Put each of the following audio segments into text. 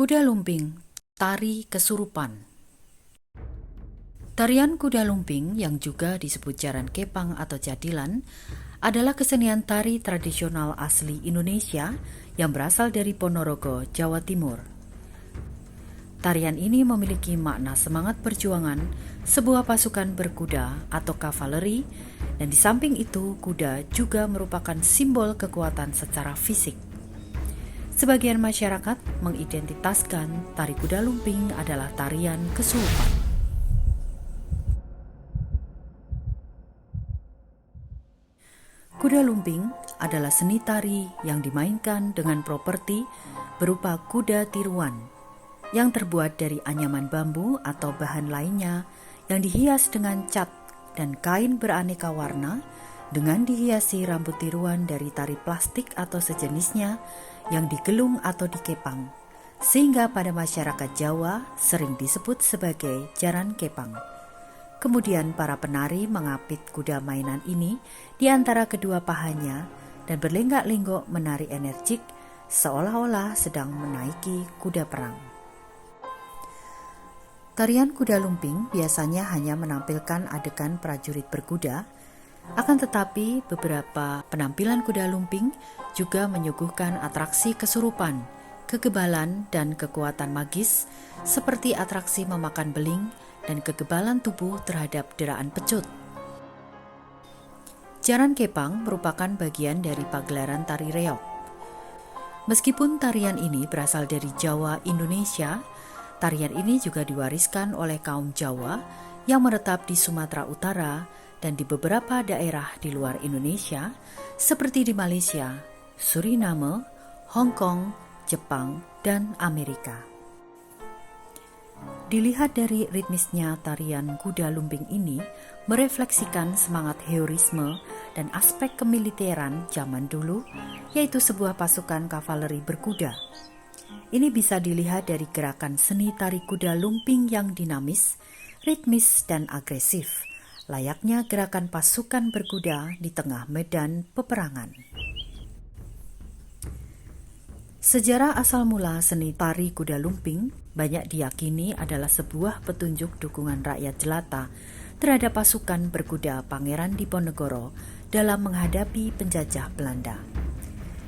Kuda lumping, tari kesurupan. Tarian kuda lumping yang juga disebut jaran kepang atau jadilan adalah kesenian tari tradisional asli Indonesia yang berasal dari Ponorogo, Jawa Timur. Tarian ini memiliki makna semangat perjuangan sebuah pasukan berkuda atau kavaleri, dan di samping itu kuda juga merupakan simbol kekuatan secara fisik. Sebagian masyarakat mengidentitaskan tari kuda lumping adalah tarian kesurupan. Kuda lumping adalah seni tari yang dimainkan dengan properti berupa kuda tiruan yang terbuat dari anyaman bambu atau bahan lainnya yang dihias dengan cat dan kain beraneka warna, dengan dihiasi rambut tiruan dari tari plastik atau sejenisnya yang digelung atau dikepang, sehingga pada masyarakat Jawa sering disebut sebagai jaran kepang. Kemudian para penari mengapit kuda mainan ini di antara kedua pahanya dan berlenggak-lenggok menari energik seolah-olah sedang menaiki kuda perang. Tarian kuda lumping biasanya hanya menampilkan adegan prajurit berkuda, akan tetapi beberapa penampilan kuda lumping juga menyuguhkan atraksi kesurupan, kegebalan, dan kekuatan magis seperti atraksi memakan beling dan kegebalan tubuh terhadap deraan pecut. Jaran kepang merupakan bagian dari pagelaran tari reog. Meskipun tarian ini berasal dari Jawa, Indonesia, tarian ini juga diwariskan oleh kaum Jawa yang menetap di Sumatera Utara dan di beberapa daerah di luar Indonesia seperti di Malaysia, Suriname, Hong Kong, Jepang, dan Amerika. Dilihat dari ritmisnya, tarian kuda lumping ini merefleksikan semangat heroisme dan aspek kemiliteran zaman dulu, yaitu sebuah pasukan kavaleri berkuda. Ini bisa dilihat dari gerakan seni tari kuda lumping yang dinamis, ritmis, dan agresif, layaknya gerakan pasukan berkuda di tengah medan peperangan. Sejarah asal mula seni tari kuda lumping banyak diyakini adalah sebuah petunjuk dukungan rakyat jelata terhadap pasukan berkuda Pangeran Diponegoro dalam menghadapi penjajah Belanda.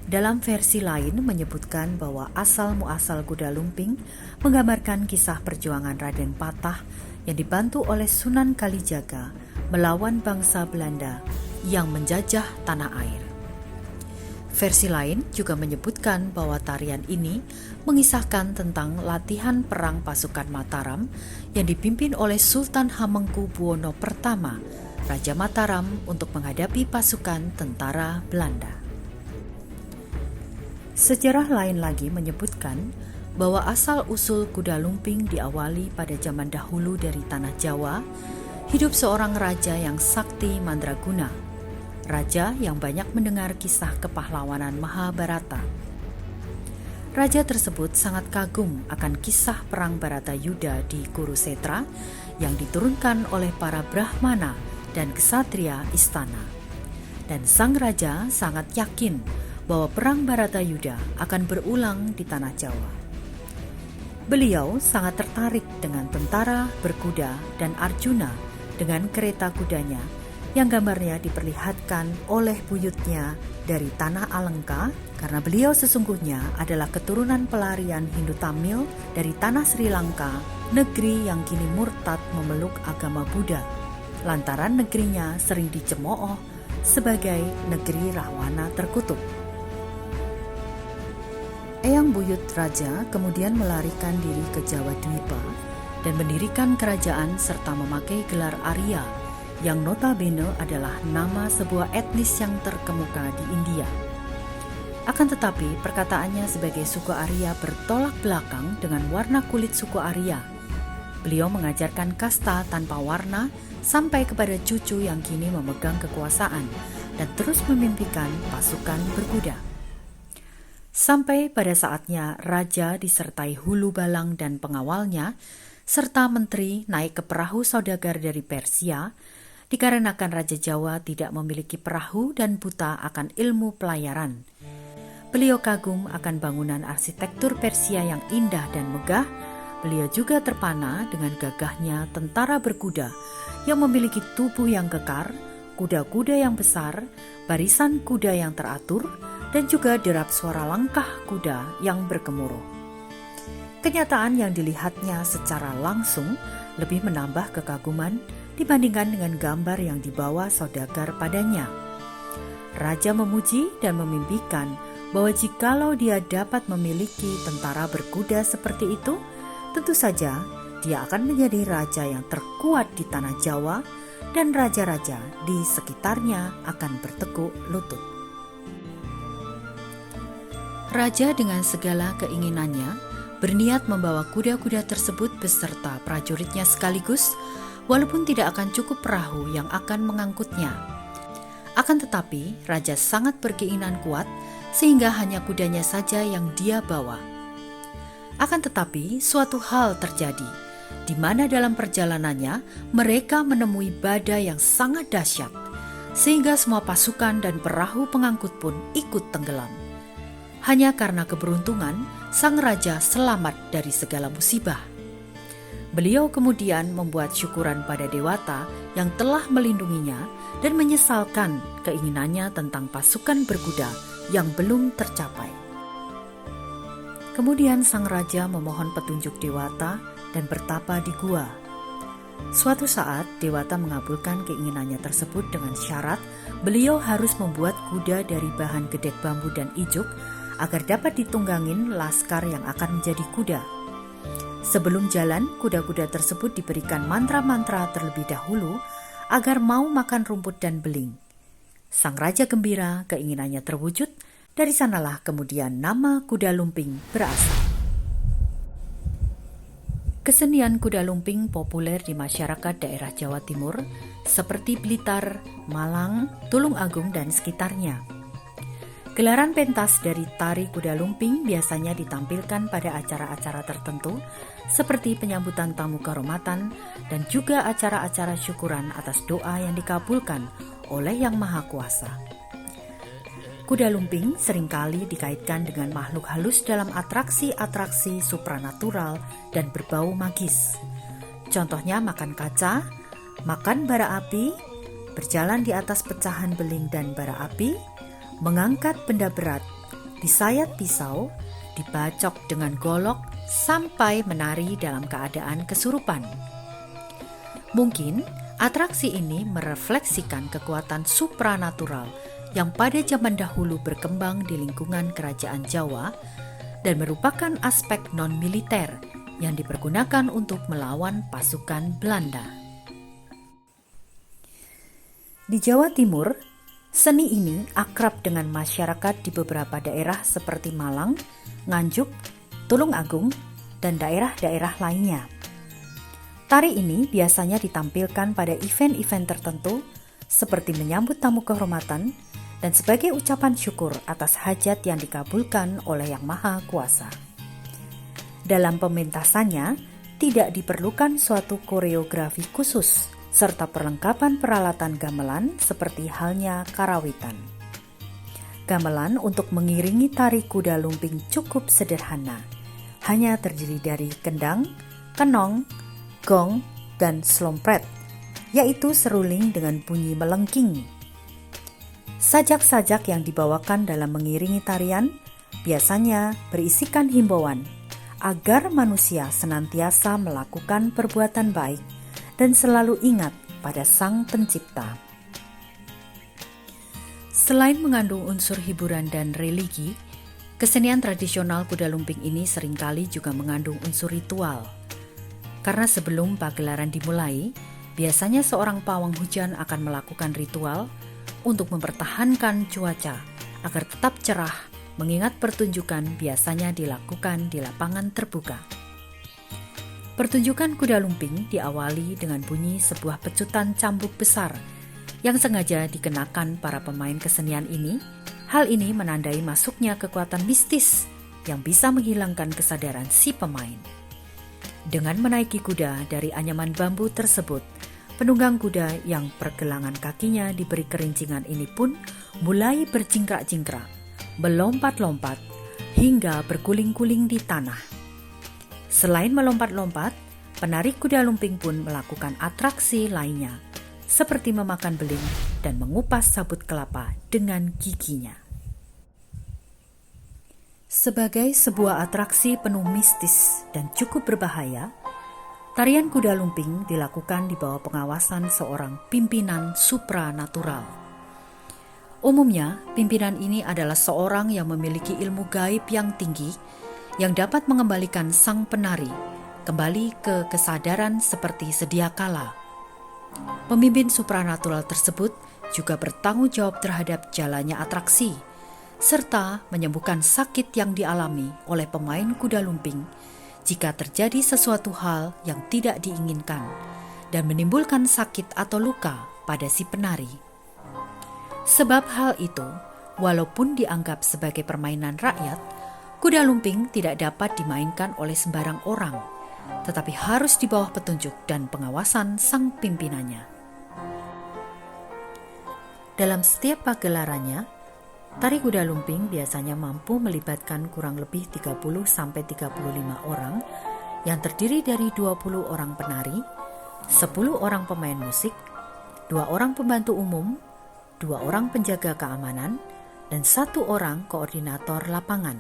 Dalam versi lain menyebutkan bahwa asal-muasal kuda lumping menggambarkan kisah perjuangan Raden Patah yang dibantu oleh Sunan Kalijaga melawan bangsa Belanda yang menjajah tanah air. Versi lain juga menyebutkan bahwa tarian ini mengisahkan tentang latihan perang pasukan Mataram yang dipimpin oleh Sultan Hamengkubuwono I, Raja Mataram, untuk menghadapi pasukan tentara Belanda. Sejarah lain lagi menyebutkan bahwa asal-usul kuda lumping diawali pada zaman dahulu dari tanah Jawa. Hidup seorang raja yang sakti mandraguna, raja yang banyak mendengar kisah kepahlawanan Mahabharata. Raja tersebut sangat kagum akan kisah perang Baratayuda di Kurusetra yang diturunkan oleh para Brahmana dan ksatria istana. Dan sang raja sangat yakin bahwa perang Baratayuda akan berulang di tanah Jawa. Beliau sangat tertarik dengan tentara berkuda dan Arjuna dengan kereta kudanya yang gambarnya diperlihatkan oleh buyutnya dari tanah Alengka, karena beliau sesungguhnya adalah keturunan pelarian Hindu Tamil dari tanah Sri Lanka, negeri yang kini murtad memeluk agama Buddha, lantaran negerinya sering dicemooh sebagai negeri Rahwana terkutuk. Eyang Buyut Raja kemudian melarikan diri ke Jawa Dwipa dan mendirikan kerajaan serta memakai gelar Arya yang notabene adalah nama sebuah etnis yang terkemuka di India. Akan tetapi perkataannya sebagai suku Arya bertolak belakang dengan warna kulit suku Arya. Beliau mengajarkan kasta tanpa warna sampai kepada cucu yang kini memegang kekuasaan dan terus memimpikan pasukan berkuda. Sampai pada saatnya raja disertai hulu balang dan pengawalnya, serta menteri naik ke perahu saudagar dari Persia, dikarenakan Raja Jawa tidak memiliki perahu dan buta akan ilmu pelayaran. Beliau kagum akan bangunan arsitektur Persia yang indah dan megah. Beliau juga terpana dengan gagahnya tentara berkuda yang memiliki tubuh yang kekar, kuda-kuda yang besar, barisan kuda yang teratur, dan juga derap suara langkah kuda yang bergemuruh. Kenyataan yang dilihatnya secara langsung lebih menambah kekaguman dibandingkan dengan gambar yang dibawa saudagar padanya. Raja memuji dan memimpikan bahwa jikalau dia dapat memiliki tentara berkuda seperti itu, tentu saja dia akan menjadi raja yang terkuat di tanah Jawa dan raja-raja di sekitarnya akan bertekuk lutut. Raja dengan segala keinginannya berniat membawa kuda-kuda tersebut beserta prajuritnya sekaligus, walaupun tidak akan cukup perahu yang akan mengangkutnya. Akan tetapi, raja sangat berkeinginan kuat sehingga hanya kudanya saja yang dia bawa. Akan tetapi, suatu hal terjadi, di mana dalam perjalanannya mereka menemui badai yang sangat dahsyat, sehingga semua pasukan dan perahu pengangkut pun ikut tenggelam. Hanya karena keberuntungan, sang raja selamat dari segala musibah. Beliau kemudian membuat syukuran pada Dewata yang telah melindunginya dan menyesalkan keinginannya tentang pasukan berkuda yang belum tercapai. Kemudian sang raja memohon petunjuk Dewata dan bertapa di gua. Suatu saat Dewata mengabulkan keinginannya tersebut dengan syarat beliau harus membuat kuda dari bahan gedek bambu dan ijuk agar dapat ditunggangin laskar yang akan menjadi kuda. Sebelum jalan, kuda-kuda tersebut diberikan mantra-mantra terlebih dahulu agar mau makan rumput dan beling. Sang raja gembira keinginannya terwujud, dari sanalah kemudian nama kuda lumping berasal. Kesenian kuda lumping populer di masyarakat daerah Jawa Timur seperti Blitar, Malang, Tulungagung, dan sekitarnya. Gelaran pentas dari tari kuda lumping biasanya ditampilkan pada acara-acara tertentu seperti penyambutan tamu kehormatan dan juga acara-acara syukuran atas doa yang dikabulkan oleh Yang Maha Kuasa. Kuda lumping seringkali dikaitkan dengan makhluk halus dalam atraksi-atraksi supranatural dan berbau magis. Contohnya makan kaca, makan bara api, berjalan di atas pecahan beling dan bara api, mengangkat benda berat, disayat pisau, dibacok dengan golok, sampai menari dalam keadaan kesurupan. Mungkin atraksi ini merefleksikan kekuatan supranatural yang pada zaman dahulu berkembang di lingkungan kerajaan Jawa dan merupakan aspek non-militer yang dipergunakan untuk melawan pasukan Belanda. Di Jawa Timur, seni ini akrab dengan masyarakat di beberapa daerah seperti Malang, Nganjuk, Tulungagung, dan daerah-daerah lainnya. Tari ini biasanya ditampilkan pada event-event tertentu seperti menyambut tamu kehormatan dan sebagai ucapan syukur atas hajat yang dikabulkan oleh Yang Maha Kuasa. Dalam pementasannya, tidak diperlukan suatu koreografi khusus serta perlengkapan peralatan gamelan seperti halnya karawitan. Gamelan untuk mengiringi tari kuda lumping cukup sederhana, hanya terdiri dari kendang, kenong, gong, dan slompret, yaitu seruling dengan bunyi melengking. Sajak-sajak yang dibawakan dalam mengiringi tarian biasanya berisikan himbauan agar manusia senantiasa melakukan perbuatan baik dan selalu ingat pada Sang Pencipta. Selain mengandung unsur hiburan dan religi, kesenian tradisional kuda lumping ini seringkali juga mengandung unsur ritual. Karena sebelum pagelaran dimulai, biasanya seorang pawang hujan akan melakukan ritual untuk mempertahankan cuaca agar tetap cerah, mengingat pertunjukan biasanya dilakukan di lapangan terbuka. Pertunjukan kuda lumping diawali dengan bunyi sebuah pecutan cambuk besar yang sengaja dikenakan para pemain kesenian ini. Hal ini menandai masuknya kekuatan mistis yang bisa menghilangkan kesadaran si pemain. Dengan menaiki kuda dari anyaman bambu tersebut, penunggang kuda yang pergelangan kakinya diberi kerincingan ini pun mulai berjingkrak-jingkrak, melompat-lompat, hingga berguling-guling di tanah. Selain melompat-lompat, penari kuda lumping pun melakukan atraksi lainnya, seperti memakan beling dan mengupas sabut kelapa dengan giginya. Sebagai sebuah atraksi penuh mistis dan cukup berbahaya, tarian kuda lumping dilakukan di bawah pengawasan seorang pimpinan supranatural. Umumnya, pimpinan ini adalah seorang yang memiliki ilmu gaib yang tinggi yang dapat mengembalikan sang penari kembali ke kesadaran seperti sedia kala. Pemimpin supranatural tersebut juga bertanggung jawab terhadap jalannya atraksi, serta menyembuhkan sakit yang dialami oleh pemain kuda lumping jika terjadi sesuatu hal yang tidak diinginkan dan menimbulkan sakit atau luka pada si penari. Sebab hal itu, walaupun dianggap sebagai permainan rakyat, kuda lumping tidak dapat dimainkan oleh sembarang orang, tetapi harus di bawah petunjuk dan pengawasan sang pimpinannya. Dalam setiap pagelarannya, tari kuda lumping biasanya mampu melibatkan kurang lebih 30-35 orang yang terdiri dari 20 orang penari, 10 orang pemain musik, 2 orang pembantu umum, 2 orang penjaga keamanan, dan 1 orang koordinator lapangan.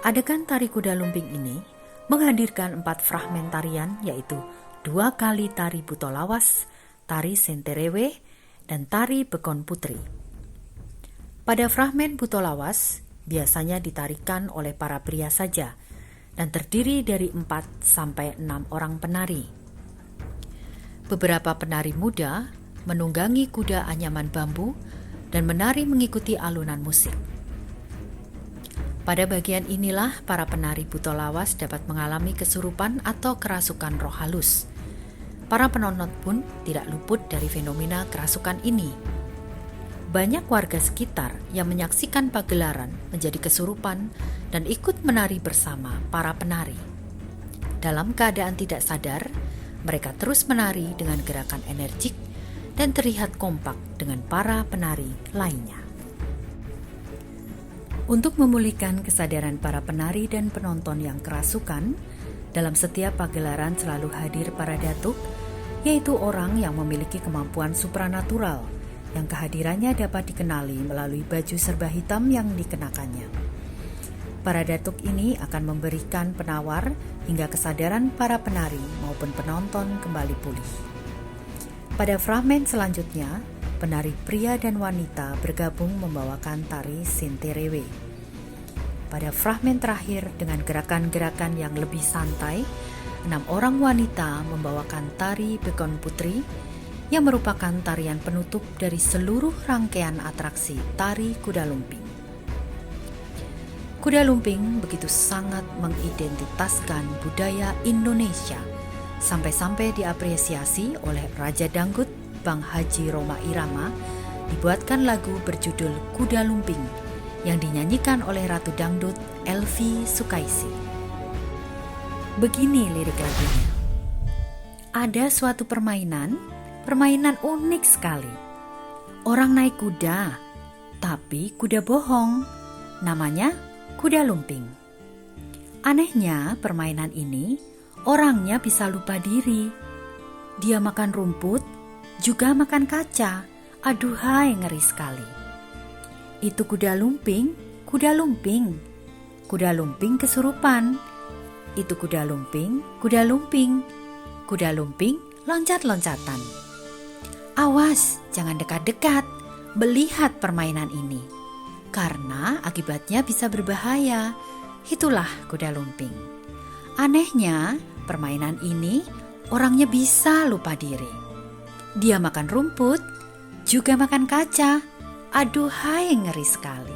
Adegan tari kuda lumping ini menghadirkan 4 fragmen tarian, yaitu 2 kali tari buto lawas, tari senterewe, dan tari bekon putri. Pada fragmen buto lawas biasanya ditarikan oleh para pria saja dan terdiri dari 4-6 orang penari. Beberapa penari muda menunggangi kuda anyaman bambu dan menari mengikuti alunan musik. Pada bagian inilah para penari buto lawas dapat mengalami kesurupan atau kerasukan roh halus. Para penonton pun tidak luput dari fenomena kerasukan ini. Banyak warga sekitar yang menyaksikan pagelaran menjadi kesurupan dan ikut menari bersama para penari. Dalam keadaan tidak sadar, mereka terus menari dengan gerakan energik dan terlihat kompak dengan para penari lainnya. Untuk memulihkan kesadaran para penari dan penonton yang kerasukan, dalam setiap pagelaran selalu hadir para datuk, yaitu orang yang memiliki kemampuan supranatural, yang kehadirannya dapat dikenali melalui baju serba hitam yang dikenakannya. Para datuk ini akan memberikan penawar hingga kesadaran para penari maupun penonton kembali pulih. Pada fragmen selanjutnya, penari pria dan wanita bergabung membawakan tari senterewe. Pada fragmen terakhir dengan gerakan-gerakan yang lebih santai, 6 orang wanita membawakan tari bekon putri yang merupakan tarian penutup dari seluruh rangkaian atraksi tari kuda lumping. Kuda lumping begitu sangat mengidentitaskan budaya Indonesia, sampai-sampai diapresiasi oleh Raja Dangdut Bang Haji Rhoma Irama, dibuatkan lagu berjudul Kuda Lumping yang dinyanyikan oleh Ratu Dangdut Elvi Sukaisi. Begini lirik lagunya. Ada suatu permainan unik sekali. Orang naik kuda, tapi kuda bohong. Namanya kuda lumping. Anehnya permainan ini, orangnya bisa lupa diri. Dia makan rumput, juga makan kaca. Aduhai, ngeri sekali. Itu kuda lumping, kuda lumping. Kuda lumping kesurupan. Itu kuda lumping, kuda lumping. Kuda lumping loncat-loncatan. Awas, jangan dekat-dekat, melihat permainan ini. Karena akibatnya bisa berbahaya. Itulah kuda lumping. Anehnya, permainan ini orangnya bisa lupa diri. Dia makan rumput, juga makan kaca. Aduhai, ngeri sekali.